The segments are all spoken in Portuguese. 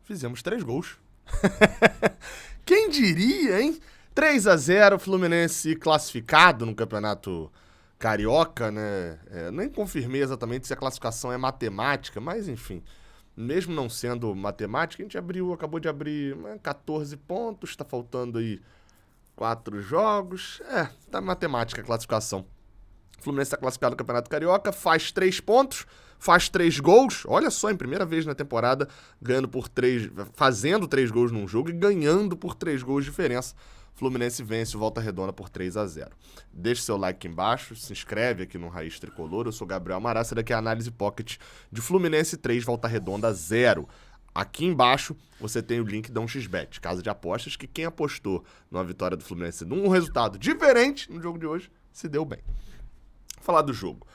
fizemos 3 gols. Quem diria, hein? 3-0, Fluminense classificado no Campeonato Carioca, né? Nem confirmei exatamente se a classificação é matemática, mas enfim. Mesmo não sendo matemática, a gente acabou de abrir 14 pontos, tá faltando aí 4 jogos. Tá matemática a classificação. O Fluminense está classificado no Campeonato Carioca, faz 3 pontos, faz 3 gols. Olha só, em primeira vez na temporada, fazendo 3 gols num jogo e ganhando por 3 gols de diferença. O Fluminense vence o Volta Redonda por 3-0. Deixe seu like aqui embaixo, se inscreve aqui no Raiz Tricolor. Eu sou Gabriel Amaral, essa daqui é a análise pocket de Fluminense 3, Volta Redonda 0. Aqui embaixo você tem o link da 1xBet, casa de apostas, que quem apostou numa vitória do Fluminense num resultado diferente no jogo de hoje, se deu bem. Vou falar do jogo.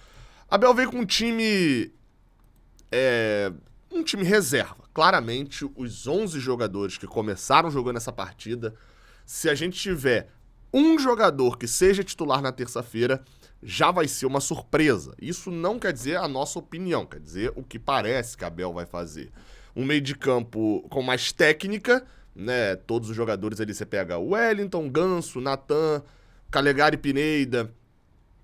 Abel veio com um time reserva. Claramente, os 11 jogadores que começaram jogando essa partida, se a gente tiver um jogador que seja titular na terça-feira, já vai ser uma surpresa. Isso não quer dizer a nossa opinião, quer dizer o que parece que Abel vai fazer. Um meio de campo com mais técnica, né? Todos os jogadores ali, você pega o Wellington, Ganso, Natan, Calegari, Pineda,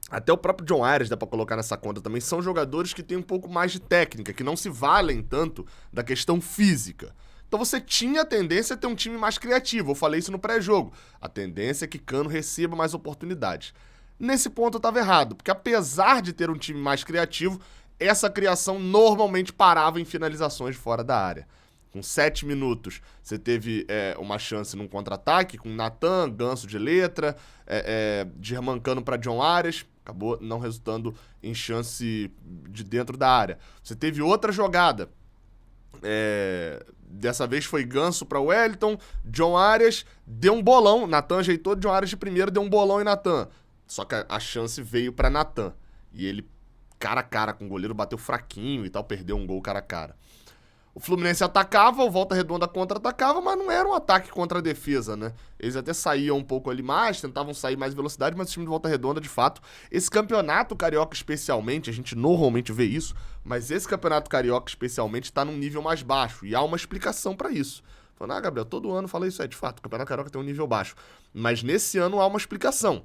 até o próprio John Arias dá pra colocar nessa conta também, são jogadores que têm um pouco mais de técnica, que não se valem tanto da questão física. Então você tinha a tendência a ter um time mais criativo, eu falei isso no pré-jogo. A tendência é que Cano receba mais oportunidades. Nesse ponto eu estava errado, porque apesar de ter um time mais criativo, essa criação normalmente parava em finalizações fora da área. Com 7 minutos, você teve uma chance num contra-ataque com Natan, Ganso de letra, Germancano para John Arias, acabou não resultando em chance de dentro da área. Você teve outra jogada, dessa vez foi Ganso para Wellington, John Arias deu um bolão, Natan ajeitou, John Arias de primeiro deu um bolão em Natan. Só que a chance veio para Natan. E ele, cara a cara com o goleiro, bateu fraquinho e tal, perdeu um gol cara a cara. O Fluminense atacava, o Volta Redonda contra-atacava, mas não era um ataque contra a defesa, né? Eles até saíam um pouco ali mais, tentavam sair mais velocidade, mas o time de Volta Redonda, de fato, esse campeonato carioca especialmente, a gente normalmente vê isso, mas esse campeonato carioca especialmente tá num nível mais baixo, e há uma explicação pra isso. Falando, Gabriel, todo ano fala isso, de fato, o campeonato carioca tem um nível baixo. Mas nesse ano há uma explicação.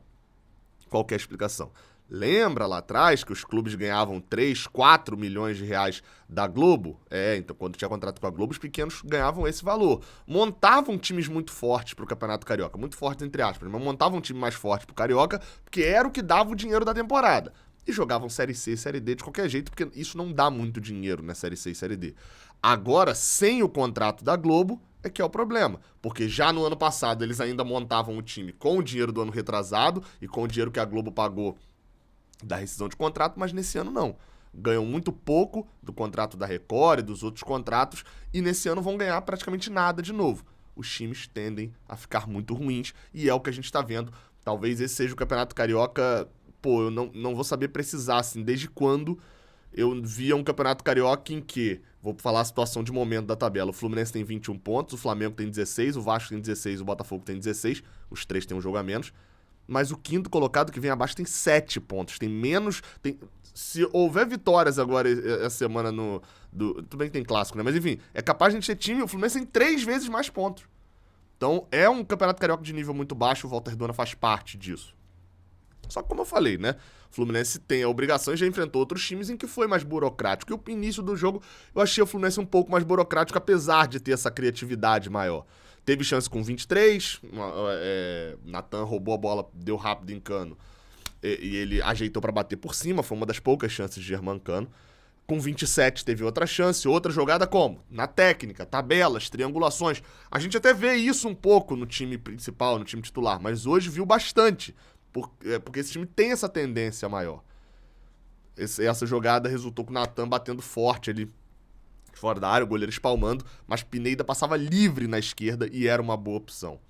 Qual que é a explicação? Lembra lá atrás que os clubes ganhavam 3, 4 milhões de reais da Globo? Então quando tinha contrato com a Globo, os pequenos ganhavam esse valor. Montavam times muito fortes pro Campeonato Carioca, muito fortes entre aspas, mas montavam um time mais forte pro Carioca, porque era o que dava o dinheiro da temporada. E jogavam Série C e Série D de qualquer jeito, porque isso não dá muito dinheiro na Série C e Série D. Agora, sem o contrato da Globo, é que é o problema, porque já no ano passado eles ainda montavam o time com o dinheiro do ano retrasado e com o dinheiro que a Globo pagou da rescisão de contrato, mas nesse ano não. Ganham muito pouco do contrato da Record e dos outros contratos, e nesse ano vão ganhar praticamente nada de novo. Os times tendem a ficar muito ruins, e é o que a gente está vendo. Talvez esse seja o Campeonato Carioca, eu não vou saber precisar, assim, desde quando eu via um Campeonato Carioca em que, vou falar a situação de momento da tabela, o Fluminense tem 21 pontos, o Flamengo tem 16, o Vasco tem 16, o Botafogo tem 16, os três têm um jogo a menos, mas o quinto colocado que vem abaixo tem 7 pontos, tem menos... Se houver vitórias agora essa semana tudo bem que tem clássico, né? Mas enfim, é capaz de a gente ter time, o Fluminense tem 3 vezes mais pontos. Então é um Campeonato Carioca de nível muito baixo, o Volta Redonda faz parte disso. Só que como eu falei, né? O Fluminense tem a obrigação e já enfrentou outros times em que foi mais burocrático. E o início do jogo eu achei o Fluminense um pouco mais burocrático, apesar de ter essa criatividade maior. Teve chance com 23, Natan roubou a bola, deu rápido em Cano, e ele ajeitou para bater por cima, foi uma das poucas chances de Germancano. Com 27 teve outra chance, outra jogada como? Na técnica, tabelas, triangulações. A gente até vê isso um pouco no time principal, no time titular, mas hoje viu bastante, porque esse time tem essa tendência maior. Essa jogada resultou com o Natan batendo forte ali fora da área, o goleiro espalmando, mas Pineda passava livre na esquerda e era uma boa opção.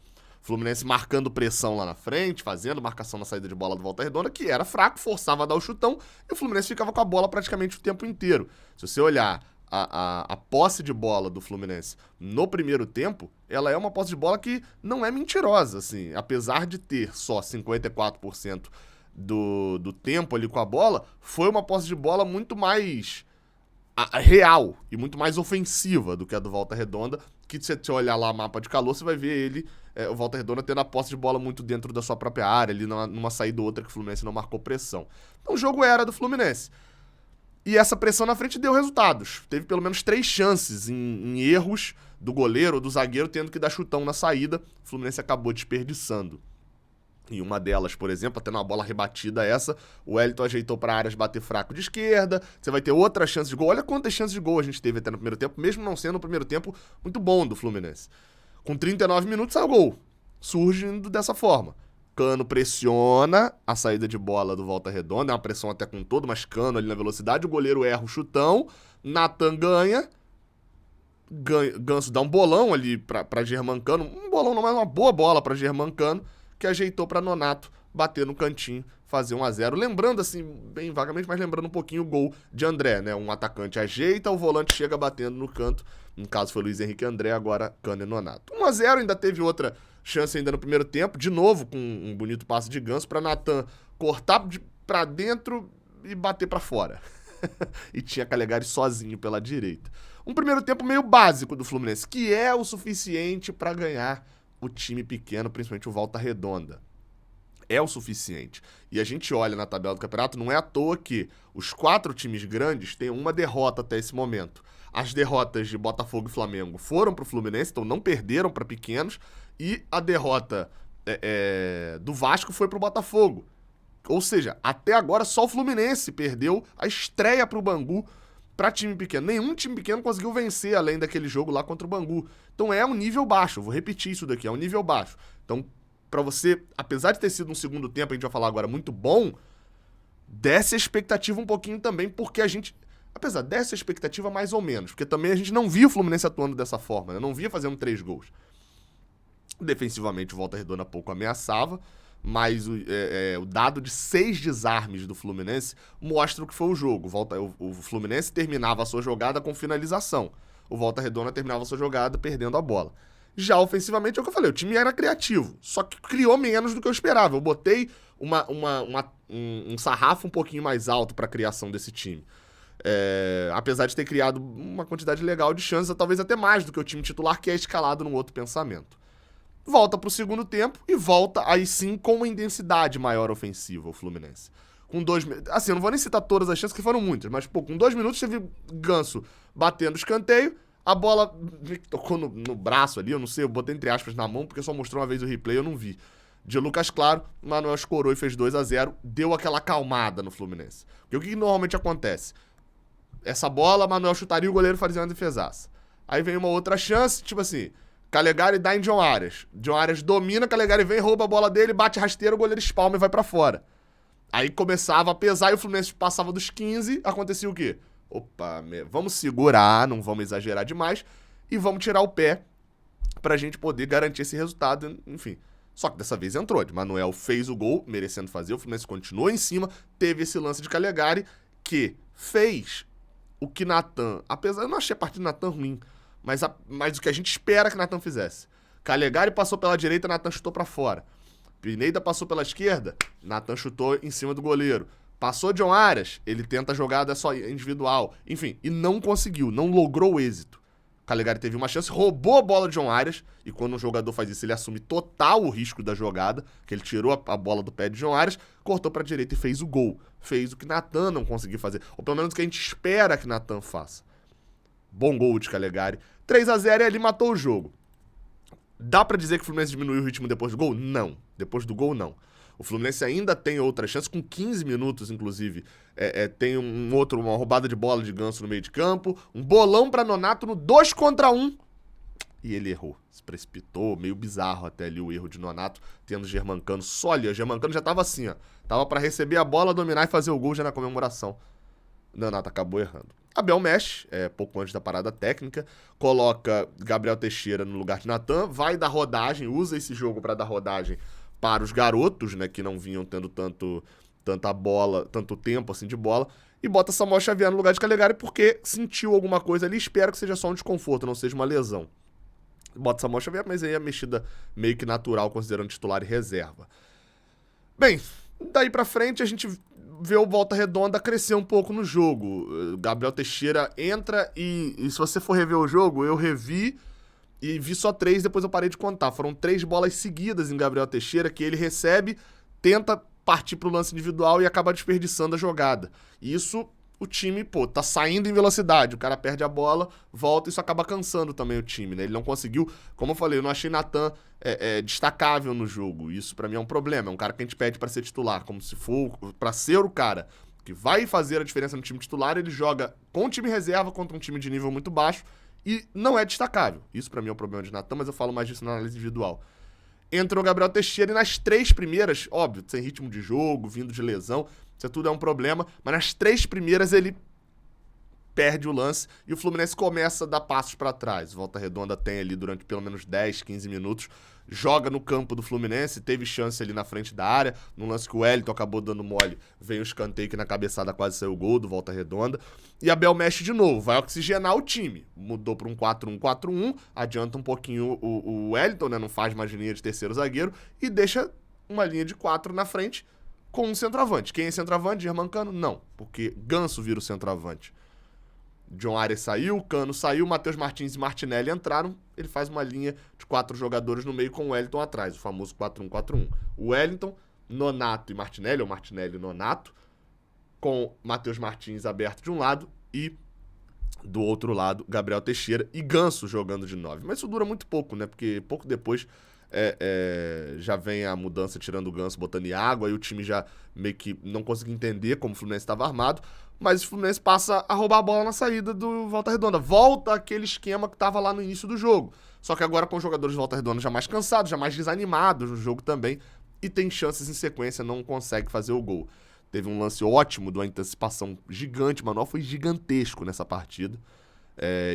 Fluminense marcando pressão lá na frente, fazendo marcação na saída de bola do Volta Redonda, que era fraco, forçava a dar o chutão, e o Fluminense ficava com a bola praticamente o tempo inteiro. Se você olhar a posse de bola do Fluminense no primeiro tempo, ela é uma posse de bola que não é mentirosa, assim, apesar de ter só 54% do tempo ali com a bola, foi uma posse de bola muito mais real e muito mais ofensiva do que a do Volta Redonda, que se você olhar lá o mapa de calor, você vai ver ele, o Volta Redonda, tendo a posse de bola muito dentro da sua própria área, ali numa saída ou outra que o Fluminense não marcou pressão. Então o jogo era do Fluminense. E essa pressão na frente deu resultados. Teve pelo menos 3 chances em erros do goleiro ou do zagueiro, tendo que dar chutão na saída. O Fluminense acabou desperdiçando. E uma delas, por exemplo, até numa bola rebatida essa, o Wellington ajeitou para áreas bater fraco de esquerda, você vai ter outra chance de gol. Olha quantas chances de gol a gente teve até no primeiro tempo, mesmo não sendo um primeiro tempo muito bom do Fluminense. Com 39 minutos saiu gol, surgindo dessa forma. Cano pressiona a saída de bola do Volta Redonda, é uma pressão até com todo, mas Cano ali na velocidade, o goleiro erra o chutão, Natan ganha, Ganso dá um bolão ali pra Germancano, um bolão não, mas uma boa bola pra Germancano, que ajeitou pra Nonato bater no cantinho, fazer 1-0. Lembrando, assim, bem vagamente, mas lembrando um pouquinho o gol de André, né? Um atacante ajeita, o volante chega batendo no canto. No caso foi Luiz Henrique André, agora Cano e Nonato. 1-0, ainda teve outra chance ainda no primeiro tempo, de novo com um bonito passe de Ganso pra Natan cortar pra dentro e bater pra fora. E tinha Calegari sozinho pela direita. Um primeiro tempo meio básico do Fluminense, que é o suficiente pra ganhar o time pequeno, principalmente o Volta Redonda. É o suficiente. E a gente olha na tabela do campeonato, não é à toa que os 4 times grandes têm uma derrota até esse momento. As derrotas de Botafogo e Flamengo foram pro Fluminense, então não perderam para pequenos, e a derrota do Vasco foi pro Botafogo. Ou seja, até agora só o Fluminense perdeu a estreia pro Bangu pra time pequeno. Nenhum time pequeno conseguiu vencer além daquele jogo lá contra o Bangu. Então é um nível baixo, vou repetir isso daqui, é um nível baixo. Então, pra você, apesar de ter sido um segundo tempo, a gente vai falar agora, muito bom, desce a expectativa um pouquinho também, porque a gente, apesar dessa expectativa mais ou menos, porque também a gente não via o Fluminense atuando dessa forma, né? Não via fazendo 3 gols. Defensivamente o Volta Redonda pouco ameaçava, mas o dado de 6 desarmes do Fluminense mostra o que foi o jogo. O Fluminense terminava a sua jogada com finalização. O Volta Redonda terminava a sua jogada perdendo a bola. Já ofensivamente, é o que eu falei, o time era criativo, só que criou menos do que eu esperava. Eu botei um sarrafo um pouquinho mais alto para a criação desse time. Apesar de ter criado uma quantidade legal de chances, talvez até mais do que o time titular, que é escalado num outro pensamento. Volta pro segundo tempo e volta aí sim com uma intensidade maior ofensiva o Fluminense. Com 2 minutos, assim, eu não vou nem citar todas as chances, que foram muitas, mas pô, com 2 minutos teve Ganso batendo escanteio, a bola tocou no braço ali, eu não sei, eu botei entre aspas na mão, porque só mostrou uma vez o replay, eu não vi. De Lucas Claro, Manuel escorou e fez 2-0, deu aquela acalmada no Fluminense. Porque o que normalmente acontece? Essa bola, Manuel chutaria e o goleiro fazia uma defesaça. Aí vem uma outra chance, tipo assim, Calegari dá em John Arias. John Arias domina, Calegari vem, rouba a bola dele, bate rasteiro, o goleiro espalma e vai pra fora. Aí começava a pesar e o Fluminense passava dos 15, acontecia o quê? Opa, vamos segurar, não vamos exagerar demais e vamos tirar o pé pra gente poder garantir esse resultado, enfim. Só que dessa vez entrou, Manuel fez o gol, merecendo fazer, o Fluminense continuou em cima, teve esse lance de Calegari que fez o que Natan, apesar, eu não achei a partida do Natan ruim, mas o que a gente espera que Natan fizesse. Calegari passou pela direita, Natan chutou pra fora. Pineda passou pela esquerda, Natan chutou em cima do goleiro. Passou John Arias, ele tenta a jogada só individual. Enfim, e não conseguiu, não logrou o êxito. Calegari teve uma chance, roubou a bola de John Arias, e quando um jogador faz isso, ele assume total o risco da jogada, que ele tirou a bola do pé de John Arias, cortou pra direita e fez o gol. Fez o que Natan não conseguiu fazer, ou pelo menos o que a gente espera que Natan faça. Bom gol de Calegari. 3-0 e ali matou o jogo. Dá pra dizer que o Fluminense diminuiu o ritmo depois do gol? Não. Depois do gol, não. O Fluminense ainda tem outras chances, com 15 minutos, inclusive. Tem uma roubada de bola de Ganso no meio de campo, um bolão pra Nonato no 2 contra 1. E ele errou. Se precipitou, meio bizarro até ali o erro de Nonato, tendo Germancano só ali. O Germancano já tava assim, ó. Tava pra receber a bola, dominar e fazer o gol já na comemoração. Nonato acabou errando. Abel mexe, pouco antes da parada técnica, coloca Gabriel Teixeira no lugar de Natan, vai dar rodagem, usa esse jogo para dar rodagem para os garotos, né, que não vinham tendo tanta bola, tanto tempo assim de bola, e bota Samuel Xavier no lugar de Calegari porque sentiu alguma coisa ali, espero que seja só um desconforto, não seja uma lesão. Bota Samuel Xavier, mas aí a mexida meio que natural, considerando titular e reserva. Bem, daí pra frente a gente vê o Volta Redonda crescer um pouco no jogo. Gabriel Teixeira entra e se você for rever o jogo, eu revi e vi só 3, depois eu parei de contar. Foram 3 bolas seguidas em Gabriel Teixeira que ele recebe, tenta partir pro lance individual e acaba desperdiçando a jogada. E isso, o time, tá saindo em velocidade. O cara perde a bola, volta, e isso acaba cansando também o time, né? Ele não conseguiu, como eu falei, eu não achei Natan destacável no jogo. Isso pra mim é um problema. É um cara que a gente pede pra ser titular, como se for pra ser o cara que vai fazer a diferença no time titular. Ele joga com o time reserva contra um time de nível muito baixo e não é destacável. Isso pra mim é um problema de Natan, mas eu falo mais disso na análise individual. Entrou o Gabriel Teixeira e nas 3 primeiras, óbvio, sem ritmo de jogo, vindo de lesão, isso tudo é um problema, mas nas 3 primeiras ele perde o lance e o Fluminense começa a dar passos para trás. Volta Redonda tem ali durante pelo menos 10, 15 minutos, joga no campo do Fluminense, teve chance ali na frente da área, num lance que o Wellington acabou dando mole, veio o escanteio que na cabeçada quase saiu o gol do Volta Redonda, e Abel mexe de novo, vai oxigenar o time, mudou para um 4-1-4-1, adianta um pouquinho o Wellington, né, não faz mais linha de terceiro zagueiro, e deixa uma linha de 4 na frente com um centroavante. Quem é centroavante? Germancano? Não, porque Ganso vira o centroavante. John Arias saiu, Cano saiu, Matheus Martins e Martinelli entraram, ele faz uma linha de 4 jogadores no meio com o Wellington atrás, o famoso 4-1-4-1. O Wellington, Nonato e Martinelli, ou Martinelli e Nonato, com Matheus Martins aberto de um lado e do outro lado Gabriel Teixeira e Ganso jogando de 9. Mas isso dura muito pouco, né? Porque pouco depois já vem a mudança tirando o Ganso, botando em água, e o time já meio que não conseguia entender como o Fluminense estava armado, mas o Fluminense passa a roubar a bola na saída do Volta Redonda. Volta aquele esquema que estava lá no início do jogo. Só que agora com os jogadores de Volta Redonda já mais cansados, já mais desanimados no jogo também, e tem chances em sequência, não consegue fazer o gol. Teve um lance ótimo de uma antecipação gigante, o Manuel foi gigantesco nessa partida.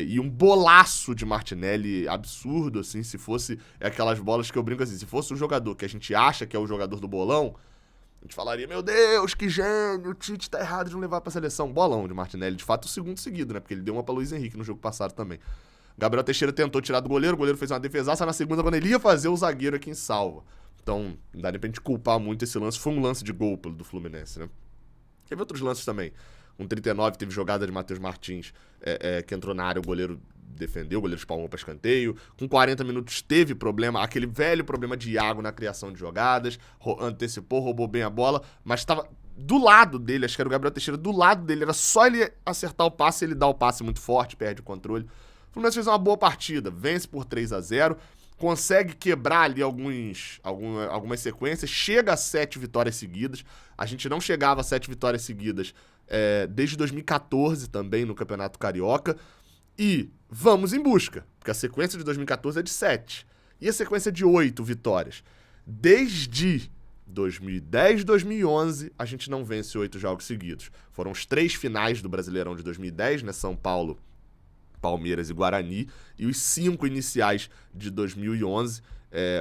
E um bolaço de Martinelli absurdo, assim, se fosse aquelas bolas que eu brinco assim, se fosse um jogador que a gente acha que é o jogador do bolão, a gente falaria, meu Deus, que gênio, o Tite tá errado de não levar pra seleção. Bolão de Martinelli, de fato, o segundo seguido, né, porque ele deu uma pra Luiz Henrique no jogo passado também. Gabriel Teixeira tentou tirar do goleiro, o goleiro fez uma defesaça, na segunda, quando ele ia fazer, o zagueiro é quem salva. Então, não dá nem pra gente culpar muito esse lance, foi um lance de gol do Fluminense, né. Teve outros lances também. Com 39 teve jogada de Matheus Martins, que entrou na área, o goleiro defendeu, o goleiro espalmou para escanteio. Com 40 minutos teve problema, aquele velho problema de Iago na criação de jogadas, antecipou, roubou bem a bola, mas estava do lado dele, acho que era o Gabriel Teixeira, do lado dele, era só ele acertar o passe, ele dá o passe muito forte, perde o controle. O Fluminense fez uma boa partida, vence por 3-0, consegue quebrar ali algumas sequências, chega a 7 vitórias seguidas. A gente não chegava a 7 vitórias seguidas desde 2014 também no Campeonato Carioca. E vamos em busca, porque a sequência de 2014 é de 7. E a sequência de 8 vitórias. Desde 2010, 2011, a gente não vence 8 jogos seguidos. Foram os 3 finais do Brasileirão de 2010, né? São Paulo, Palmeiras e Guarani, e os 5 iniciais de 2011,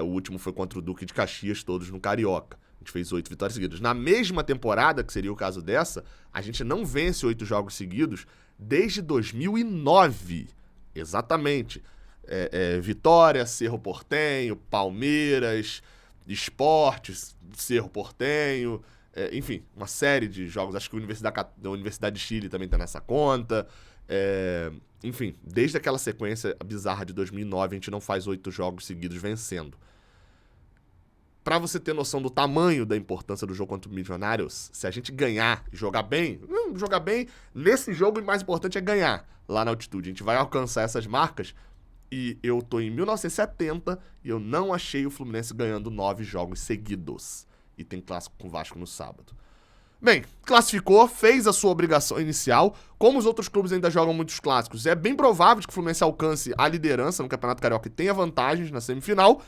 o último foi contra o Duque de Caxias, todos no Carioca. A gente fez 8 vitórias seguidas. Na mesma temporada, que seria o caso dessa, a gente não vence 8 jogos seguidos desde 2009. Exatamente. Vitória, Cerro Porteño, Palmeiras, Sport, Cerro Porteño, enfim, uma série de jogos. Acho que a Universidade de Chile também está nessa conta. Enfim, desde aquela sequência bizarra de 2009, a gente não faz 8 jogos seguidos vencendo. Pra você ter noção do tamanho da importância do jogo contra o Milionários, se a gente ganhar e jogar bem, nesse jogo o mais importante é ganhar lá na altitude. A gente vai alcançar essas marcas e eu tô em 1970 e eu não achei o Fluminense ganhando 9 jogos seguidos. E tem clássico com o Vasco no sábado. Bem, classificou, fez a sua obrigação inicial. Como os outros clubes ainda jogam muitos clássicos, é bem provável que o Fluminense alcance a liderança no Campeonato Carioca e tenha vantagens na semifinal.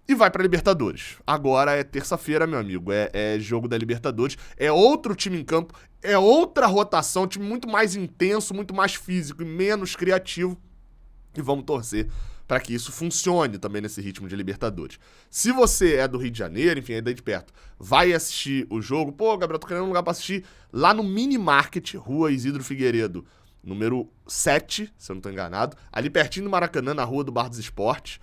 E vai pra Libertadores. Agora é terça-feira, meu amigo. É jogo da Libertadores. É outro time em campo. É outra rotação. Um time muito mais intenso, muito mais físico e menos criativo. E vamos torcer para que isso funcione também nesse ritmo de Libertadores. Se você é do Rio de Janeiro, enfim, é daí de perto, vai assistir o jogo. Pô, Gabriel, tô querendo um lugar pra assistir. Lá no Mini Market, Rua Isidro Figueiredo, número 7, se eu não tô enganado. Ali pertinho do Maracanã, na Rua do Bar dos Esportes.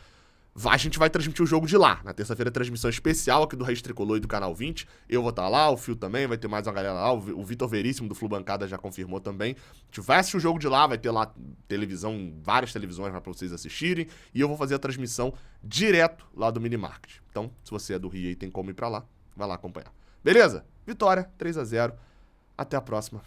A gente vai transmitir o jogo de lá. Na terça-feira, transmissão especial aqui do Raiz Tricolor e do Canal 20. Eu vou estar lá, o Fio também, vai ter mais uma galera lá. O Vitor Veríssimo do Flu Bancada já confirmou também. A gente vai assistir o jogo de lá, vai ter lá televisão, várias televisões lá pra vocês assistirem. E eu vou fazer a transmissão direto lá do Minimarket. Então, se você é do Rio e tem como ir pra lá, vai lá acompanhar. Beleza? Vitória, 3-0. Até a próxima.